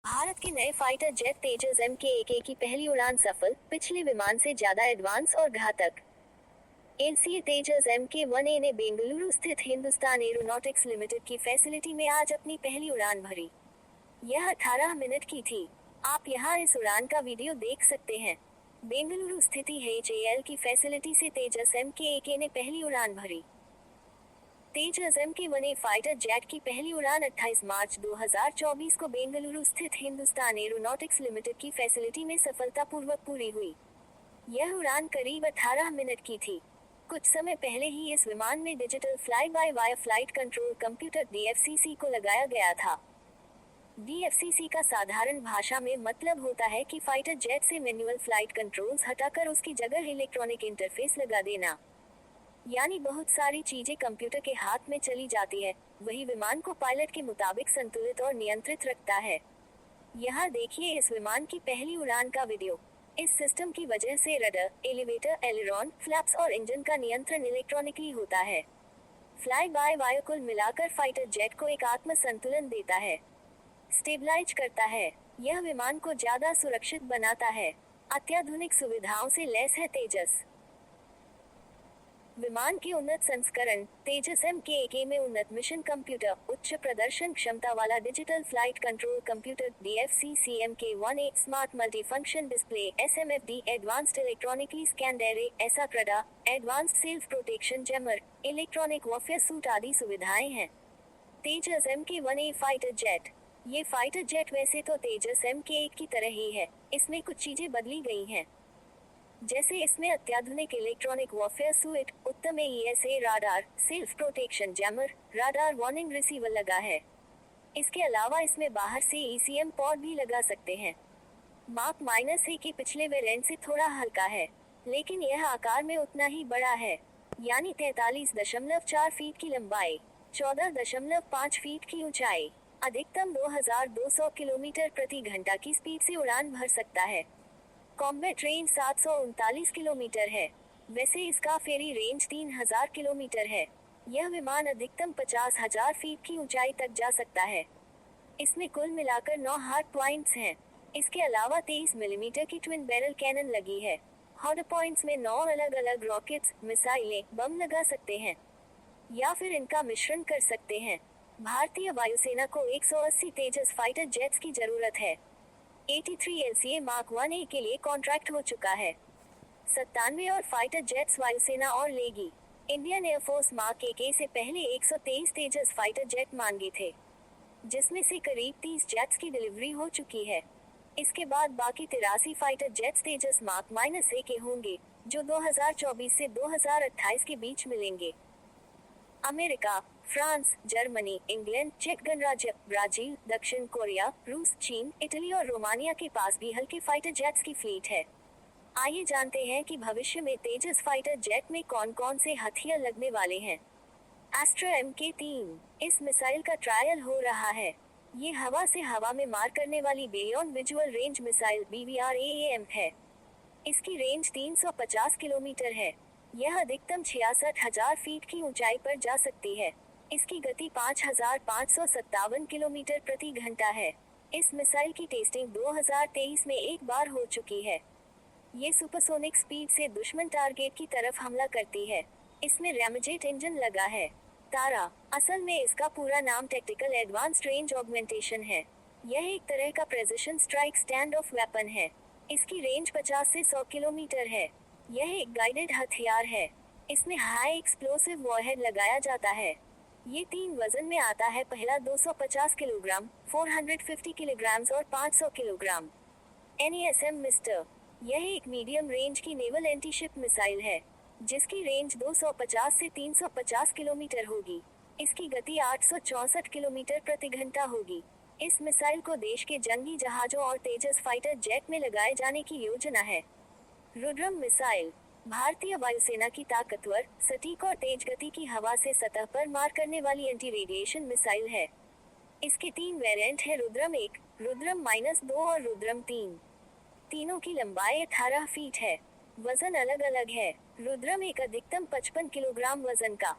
भारत के नए fighter jet तेजस MK-1A की पहली उड़ान सफल, पिछले विमान से ज्यादा एडवांस और घातक। एलसीए तेजस MK-1A ने बेंगलुरु स्थित हिंदुस्तान एरोनॉटिक्स लिमिटेड की फैसिलिटी में आज अपनी पहली उड़ान भरी। यह 18 मिनट की थी। आप यहाँ इस उड़ान का वीडियो देख सकते हैं। बेंगलुरु स्थित HAL की फैसिलिटी से तेजस MK-1A ने पहली उड़ान भरी। तेजस MK-1A फाइटर जेट की पहली उड़ान 28 मार्च 2024 को बेंगलुरु स्थित हिंदुस्तान एरोनॉटिक्स लिमिटेड की फैसिलिटी में सफलतापूर्वक पूरी हुई। यह उड़ान करीब 18 मिनट की थी। कुछ समय पहले ही इस विमान में digital fly by wire flight control computer DFCC को लगाया गया था। DFCC का साधारण भाषा में मतलब होता है कि फाइटर जेट से मैनुअल फ्लाइट कंट्रोल्स हटाकर उसकी जगह इलेक्ट्रॉनिक इंटरफेस लगा देना। यानी बहुत सारी चीजें कंप्यूटर के हाथ में चली जाती है, वही विमान को पायलट के मुताबिक संतुलित और नियंत्रित रखता है। यहाँ देखिए इस विमान की पहली उड़ान का वीडियो। इस सिस्टम की वजह से रडर, एलिवेटर, एलेरॉन, फ्लैप्स और इंजन का नियंत्रण इलेक्ट्रॉनिकली होता है। फ्लाई बाय वायर कुल मिलाकर फाइटर जेट को एक आत्म संतुलन देता है, स्टेबलाइज करता है। यह विमान को ज्यादा सुरक्षित बनाता है। अत्याधुनिक सुविधाओं से लैस है तेजस। विमान के उन्नत संस्करण तेजस MK-1A में उन्नत मिशन कंप्यूटर, उच्च प्रदर्शन क्षमता वाला digital flight control computer DFCC MK-1A, smart multifunction display SMFD, advanced electronically scanned array एसाक्रडा, advanced self protection jammer, electronic warfare suite आदि सुविधाएं हैं। Tejas MK-1A fighter jet. ये फाइटर जेट वैसे तो तेजस MK-1 की तरह ही है, इसमें कुछ चीजें बदली गई हैं। जैसे इसमें अत्याधुनिक इलेक्ट्रॉनिक वॉरफेयर सूट, उत्तम AESA radar, self protection jammer, radar warning receiver लगा है। इसके अलावा इसमें बाहर से ECM पॉड भी लगा सकते हैं। मार्क -A के पिछले वेरिएंट से थोड़ा हल्का है, लेकिन यह आकार में उतना ही बड़ा है, यानी 43.4 फीट की लंबाई, 14.5 फीट की ऊंचाई, अधिकतम 2200 किलोमीटर प्रति घंटा की स्पीड से उड़ान भर सकता है। कॉम्बैट रेंज 739 किलोमीटर है। वैसे इसका फेरी रेंज 3000 किलोमीटर है। यह विमान अधिकतम 50,000 फीट की ऊंचाई तक जा सकता है। इसमें कुल मिलाकर 9 हार्ड पॉइंट्स हैं। इसके अलावा 23 मिलीमीटर की ट्विन बैरल कैनन लगी है। हार्ड पॉइंट्स में 9 अलग अलग रॉकेट्स, मिसाइलें, बम लगा सकते हैं, या फिर इनका मिश्रण कर सकते हैं। भारतीय वायुसेना को 180 तेजस फाइटर जेट्स की जरूरत है। 83 LCA मार्क 1A के लिए कॉन्ट्रैक्ट हो चुका है। 97 और फाइटर जेट्स वायुसेना और लेगी। इंडियन एयरफोर्स मार्क 1A से पहले 123 तेजस फाइटर जेट मांगे थे, जिसमें से करीब 30 जेट्स की डिलीवरी हो चुकी है। इसके बाद बाकी 83 fighter jets Tejas mark -A के होंगे, जो 2024 से 2028 के बीच मिलेंगे। अमेरिका, फ्रांस, जर्मनी, इंग्लैंड, चेक गणराज्य, ब्राजील, दक्षिण कोरिया, रूस, चीन, इटली और रोमानिया के पास भी हल्के फाइटर जेट्स की फ्लीट है। आइए जानते हैं कि भविष्य में तेजस फाइटर जेट में कौन कौन से हथियार लगने वाले हैं। एस्ट्रा MK-3, इस मिसाइल का ट्रायल हो रहा है। ये हवा से हवा में मार करने वाली beyond visual range missile BVR-AAM है। इसकी रेंज 350 किलोमीटर है। यह अधिकतम 66,000 फीट की ऊंचाई पर जा सकती है। इसकी गति 5,557 किलोमीटर प्रति घंटा है। इस मिसाइल की टेस्टिंग 2023 में एक बार हो चुकी है। ये सुपरसोनिक स्पीड से दुश्मन टारगेट की तरफ हमला करती है। इसमें रैमजेट इंजन लगा है। तारा, असल में इसका पूरा नाम टैक्टिकल एडवांस्ड रेंज ऑगमेंटेशन है। यह एक तरह का precision strike stand of weapon है। इसकी रेंज 50 से 100 किलोमीटर है। यह एक गाइडेड हथियार है। इसमें हाई एक्सप्लोसिव वॉरहेड लगाया जाता है। ये 3 वजन में आता है। पहला 250 किलोग्राम, 450 किलोग्राम और 500 किलोग्राम। NASM मिस्टर, यह एक मीडियम रेंज की नेवल एंटीशिप मिसाइल है, जिसकी रेंज 250 से 350 किलोमीटर होगी। इसकी गति 864 किलोमीटर प्रति घंटा होगी। इस मिसाइल को देश के जंगी जहाजों और तेजस फाइटर जेट में लगाए जाने की योजना है। रुद्रम मिसाइल, भारतीय वायुसेना की ताकतवर, सटीक और तेज गति की हवा से सतह पर मार करने वाली एंटी रेडिएशन मिसाइल है। इसके 3 वेरिएंट है, रुद्रम 1, रुद्रम -2 और रुद्रम 3। तीनों की लंबाई 18 फीट है। वजन अलग अलग है। रुद्रम 1 अधिकतम 55 किलोग्राम वजन का,